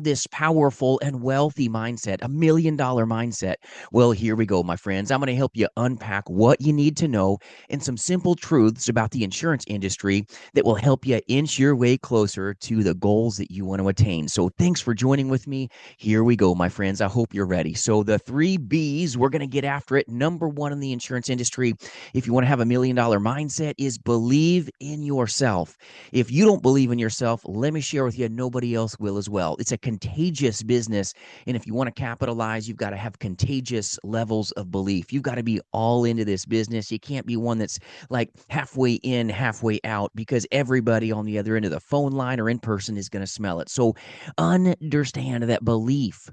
this powerful and wealthy mindset, $1 million mindset. Well, here we go, my friends. I'm going to help you unpack what you need to know and some simple truths about the insurance industry that will help you inch your way closer to the goals that you want to attain. So thanks for joining with me. Here we go, my friends. I hope you're ready. So the 3 B's, we're going to get after it. Number one in the insurance industry, if you want to have $1 million mindset, is believe in yourself. If you don't believe in yourself, let me share with you, nobody else will as well. It's a contagious business. And if you want to capitalize, you've got to have contagious levels of belief. You've got to be all into this business. You can't be one that's like halfway in, halfway out, because everybody on the other end of the phone line or in person is going to smell it. So understand that belief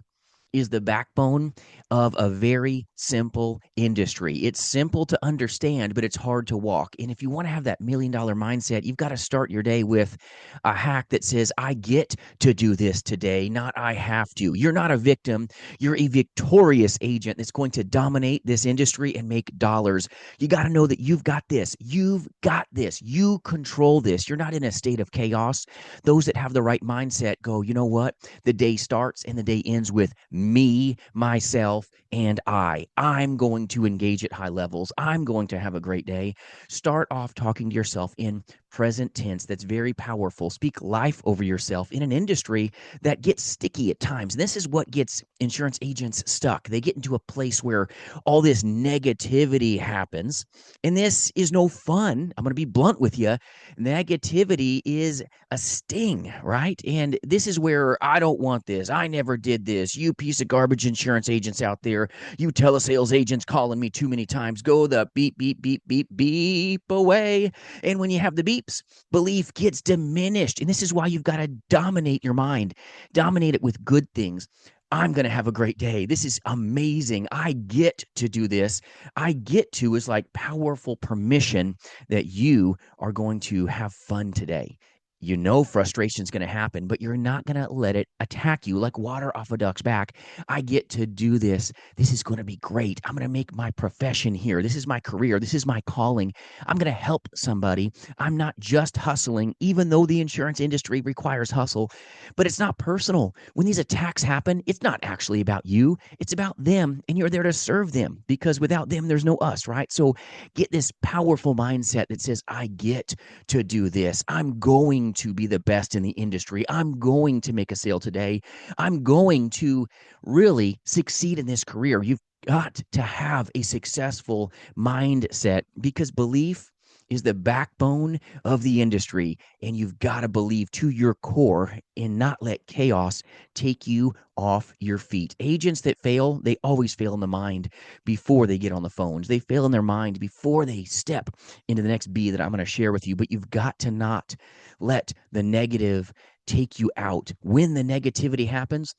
is the backbone of a very simple industry. It's simple to understand, but it's hard to walk. And if you want to have that $1 million mindset, you've got to start your day with a hack that says, I get to do this today, not I have to. You're not a victim. You're a victorious agent that's going to dominate this industry and make dollars. You got to know that you've got this. You've got this. You control this. You're not in a state of chaos. Those that have the right mindset go, you know what? The day starts and the day ends with me, myself, and I. I'm going to engage at high levels. I'm going to have a great day. Start off talking to yourself in present tense. That's very powerful. Speak life over yourself in an industry that gets sticky at times. And this is what gets insurance agents stuck. They get into a place where all this negativity happens, and this is no fun. I'm going to be blunt with you. Negativity is a sting, right? And this is where I don't want this. I never did this. You piece of garbage insurance agents out there, you telesales agents calling me too many times. Go the beep, beep, beep, beep, beep away. And when you have the beeps, belief gets diminished. And this is why you've got to dominate your mind, dominate it with good things. I'm going to have a great day. This is amazing. I get to do this. I get to is like powerful permission that you are going to have fun today. You know frustration is going to happen, but you're not going to let it attack you like water off a duck's back. I get to do this. This is going to be great. I'm going to make my profession here. This is my career. This is my calling. I'm going to help somebody. I'm not just hustling, even though the insurance industry requires hustle, but it's not personal. When these attacks happen, it's not actually about you. It's about them, and you're there to serve them, because without them, there's no us, right? So get this powerful mindset that says, I get to do this. I'm going to be the best in the industry. I'm going to make a sale today. I'm going to really succeed in this career. You've got to have a successful mindset, because belief is the backbone of the industry, and you've got to believe to your core and not let chaos take you off your feet. Agents that fail, they always fail in the mind before they get on the phones. They fail in their mind before they step into the next B that I'm going to share with you. But you've got to not let the negative take you out. When the negativity happens,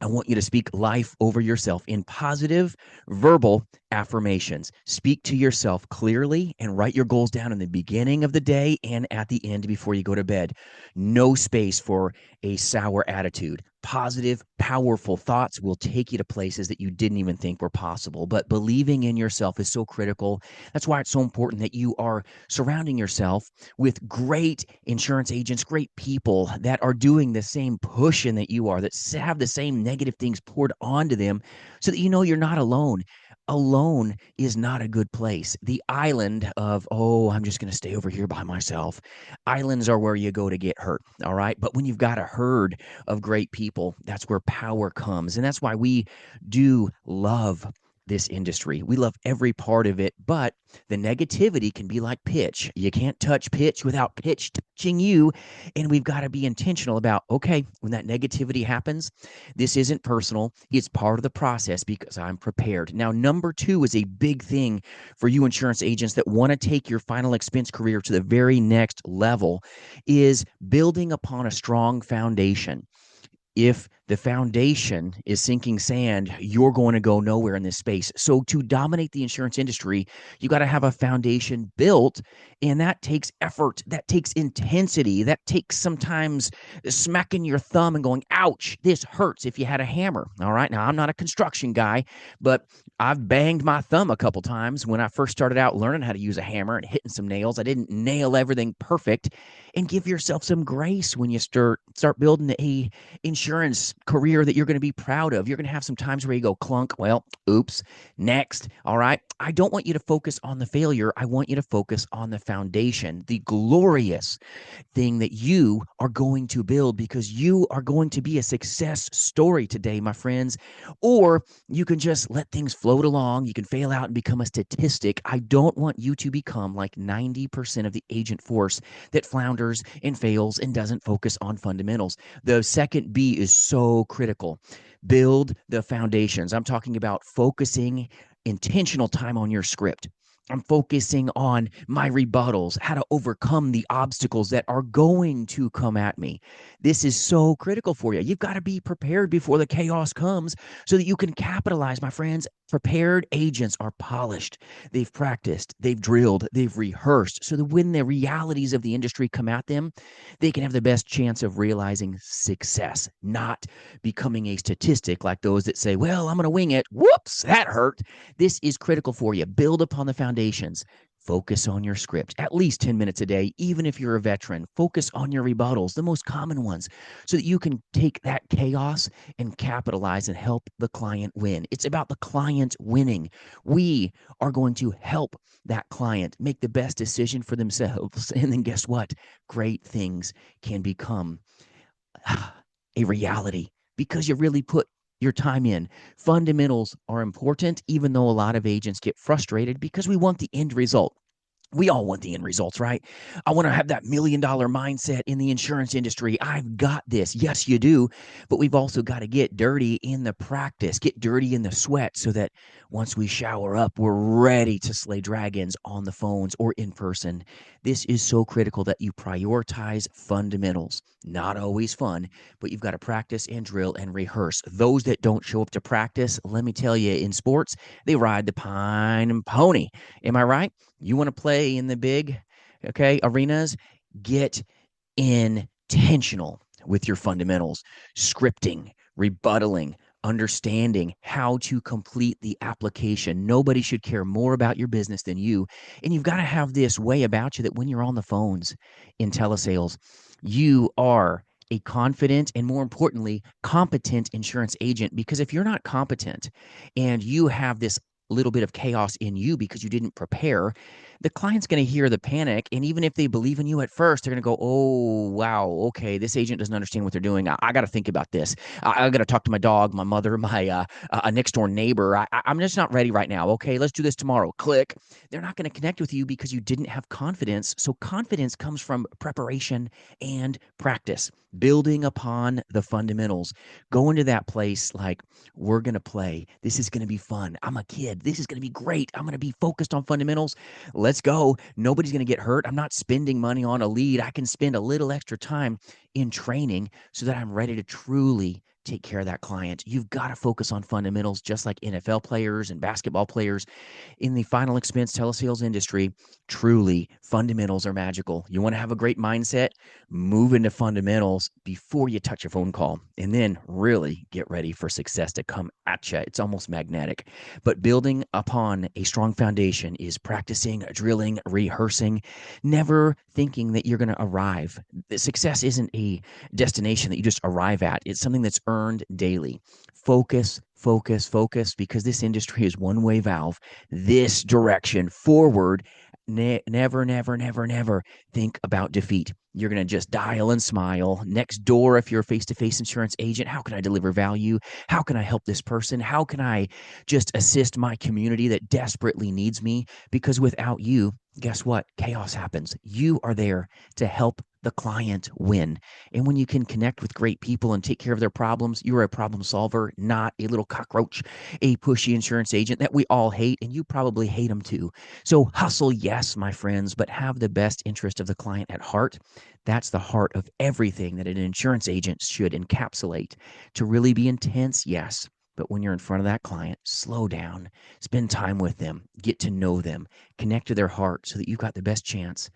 I want you to speak life over yourself in positive verbal affirmations. Speak to yourself clearly and write your goals down in the beginning of the day and at the end before you go to bed. No space for a sour attitude. Positive, powerful thoughts will take you to places that you didn't even think were possible. But believing in yourself is so critical. That's why it's so important that you are surrounding yourself with great insurance agents, great people that are doing the same pushing that you are, that have the same negative things poured onto them, so that you know you're not alone. Alone is not a good place. The island of, oh, I'm just going to stay over here by myself. Islands are where you go to get hurt. All right. But when you've got a herd of great people, that's where power comes. And that's why we do love this industry. We love every part of it, but the negativity can be like pitch. You can't touch pitch without pitch touching you. And we've got to be intentional about, okay, when that negativity happens, this isn't personal. It's part of the process because I'm prepared. Now, number two is a big thing for you insurance agents that want to take your final expense career to the very next level, is building upon a strong foundation. If the foundation is sinking sand, you're going to go nowhere in this space. So to dominate the insurance industry, you got to have a foundation built, and that takes effort. That takes intensity. That takes sometimes smacking your thumb and going, ouch, this hurts if you had a hammer. All right. Now, I'm not a construction guy, but I've banged my thumb a couple times when I first started out learning how to use a hammer and hitting some nails. I didn't nail everything perfect. And give yourself some grace when you start building a insurance insurance career that you're going to be proud of. You're going to have some times where you go clunk, well, oops, next. All right. I don't want you to focus on the failure. I want you to focus on the foundation, the glorious thing that you are going to build, because you are going to be a success story today, my friends. Or you can just let things float along. You can fail out and become a statistic. I don't want you to become like 90% of the agent force that flounders and fails and doesn't focus on fundamentals. The second B is so critical. Build the foundations. I'm talking about focusing intentional time on your script. I'm focusing on my rebuttals, how to overcome the obstacles that are going to come at me. This is so critical for you. You've got to be prepared before the chaos comes so that you can capitalize, my friends. Prepared agents are polished. They've practiced, they've drilled, they've rehearsed, so that when the realities of the industry come at them, they can have the best chance of realizing success, not becoming a statistic like those that say, well, I'm going to wing it. Whoops, that hurt. This is critical for you. Build upon the foundations. Focus on your script at least 10 minutes a day, even if you're a veteran. Focus on your rebuttals, the most common ones, so that you can take that chaos and capitalize and help the client win. It's about the client winning. We are going to help that client make the best decision for themselves. And then guess what? Great things can become a reality because you really put your time in. Fundamentals are important, even though a lot of agents get frustrated because we want the end result. We all want the end results, right? I want to have that $1 million mindset in the insurance industry. I've got this. Yes, you do. But we've also got to get dirty in the practice, get dirty in the sweat, so that once we shower up, we're ready to slay dragons on the phones or in person. This is so critical that you prioritize fundamentals. Not always fun, but you've got to practice and drill and rehearse. Those that don't show up to practice, let me tell you, in sports, they ride the pine and pony. Am I right? You want to play in the big, arenas? Get intentional with your fundamentals, scripting, rebuttaling, understanding how to complete the application. Nobody should care more about your business than you. And you've got to have this way about you that when you're on the phones in telesales, you are a confident and, more importantly, competent insurance agent. Because if you're not competent and you have this little bit of chaos in you because you didn't prepare, the client's going to hear the panic. And even if they believe in you at first, they're going to go, oh, wow, okay, this agent doesn't understand what they're doing. I got to think about this. I got to talk to my dog, my mother, my next door neighbor. I'm just not ready right now. Okay, let's do this tomorrow. Click. They're not going to connect with you because you didn't have confidence. So confidence comes from preparation and practice, building upon the fundamentals. Go into that place like, we're going to play. This is going to be fun. I'm a kid. This is going to be great. I'm going to be focused on fundamentals. Let's go. Nobody's going to get hurt. I'm not spending money on a lead. I can spend a little extra time in training so that I'm ready to truly take care of that client. You've got to focus on fundamentals, just like NFL players and basketball players. In the final expense telesales industry, truly, fundamentals are magical. You want to have a great mindset? Move into fundamentals before you touch a phone call, and then really get ready for success to come at you. It's almost magnetic. But building upon a strong foundation is practicing, drilling, rehearsing, never thinking that you're going to arrive. Success isn't a destination that you just arrive at. It's something that's earned daily. Focus, focus, focus, because this industry is one-way valve. This direction forward. Never, never, never, never think about defeat. You're going to just dial and smile. Next door, if you're a face-to-face insurance agent, how can I deliver value? How can I help this person? How can I just assist my community that desperately needs me? Because without you, guess what? Chaos happens. You are there to help the client win. And when you can connect with great people and take care of their problems, you're a problem solver, not a little cockroach, a pushy insurance agent that we all hate, and you probably hate them too. So hustle, yes, my friends, but have the best interest of the client at heart. That's the heart of everything that an insurance agent should encapsulate. To really be intense, yes. But when you're in front of that client, slow down, spend time with them, get to know them, connect to their heart so that you've got the best chance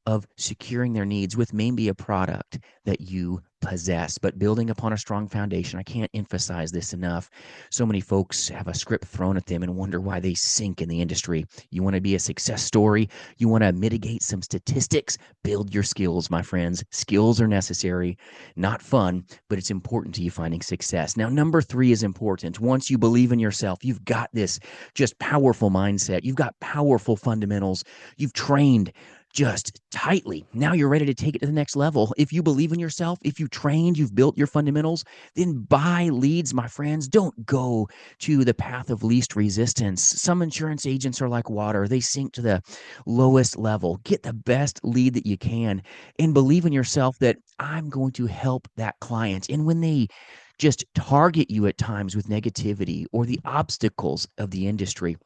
of securing their needs with maybe a product that you possess, but building upon a strong foundation. I can't emphasize this enough. So many folks have a script thrown at them and wonder why they sink in the industry. You want to be a success story? You want to mitigate some statistics? Build your skills, my friends. Skills are necessary, not fun, but it's important to you finding success. Now, number three is important. Once you believe in yourself, you've got this just powerful mindset. You've got powerful fundamentals. You've trained just tightly. Now you're ready to take it to the next level. If you believe in yourself, if you trained, you've built your fundamentals, then buy leads, my friends. Don't go to the path of least resistance. Some insurance agents are like water. They sink to the lowest level. Get the best lead that you can and believe in yourself that I'm going to help that client. And when they just target you at times with negativity or the obstacles of the industry,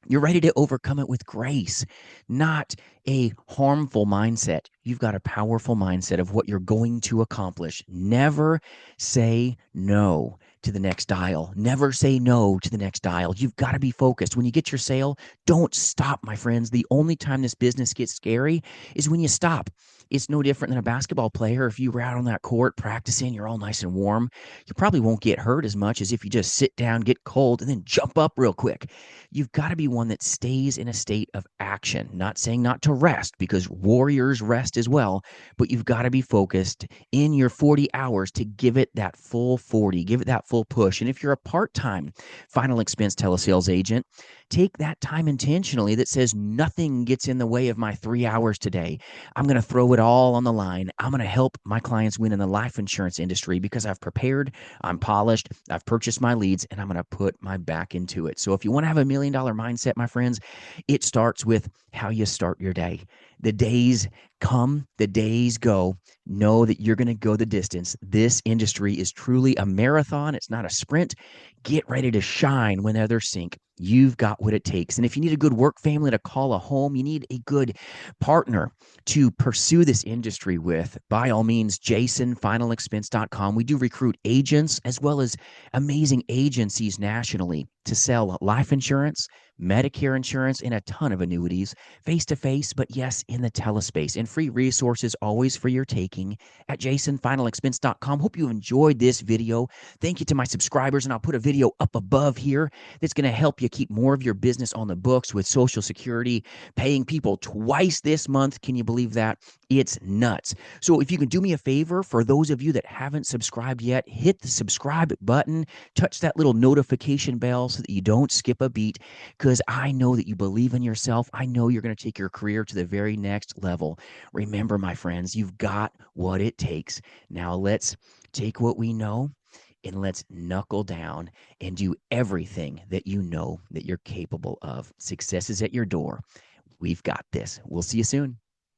you're ready to overcome it with grace, not a harmful mindset. You've got a powerful mindset of what you're going to accomplish. Never say no to the next dial. Never say no to the next dial. You've got to be focused. When you get your sale, don't stop, my friends. The only time this business gets scary is when you stop. It's no different than a basketball player. If you were out on that court practicing, you're all nice and warm, you probably won't get hurt as much as if you just sit down, get cold, and then jump up real quick. You've got to be one that stays in a state of action. Not saying not to rest, because warriors rest as well, but you've got to be focused in your 40 hours to give it that full 40, give it that full push. And if you're a part-time final expense telesales agent, take that time intentionally that says nothing gets in the way of my 3 hours today. I'm going to throw it all on the line. I'm going to help my clients win in the life insurance industry because I've prepared, I'm polished, I've purchased my leads, and I'm going to put my back into it. So if you want to have $1 million mindset, my friends, it starts with how you start your day. The days come, the days go. Know that you're going to go the distance. This industry is truly a marathon. It's not a sprint. Get ready to shine when others sink. You've got what it takes. And if you need a good work family to call a home, you need a good partner to pursue this industry with, by all means, jasonfinalexpense.com. We do recruit agents as well as amazing agencies nationally to sell life insurance, Medicare insurance, and a ton of annuities, face-to-face, but yes, in the telespace. And free resources always for your taking at jasonfinalexpense.com. Hope you enjoyed this video. Thank you to my subscribers, and I'll put a video up above here that's going to help you keep more of your business on the books with Social Security, paying people twice this month. Can you believe that? It's nuts. So if you can do me a favor, for those of you that haven't subscribed yet, hit the subscribe button, touch that little notification bell so that you don't skip a beat, because I know that you believe in yourself. I know you're going to take your career to the very next level. Remember, my friends, you've got what it takes. Now let's take what we know and let's knuckle down and do everything that you know that you're capable of. Success is at your door. We've got this. We'll see you soon.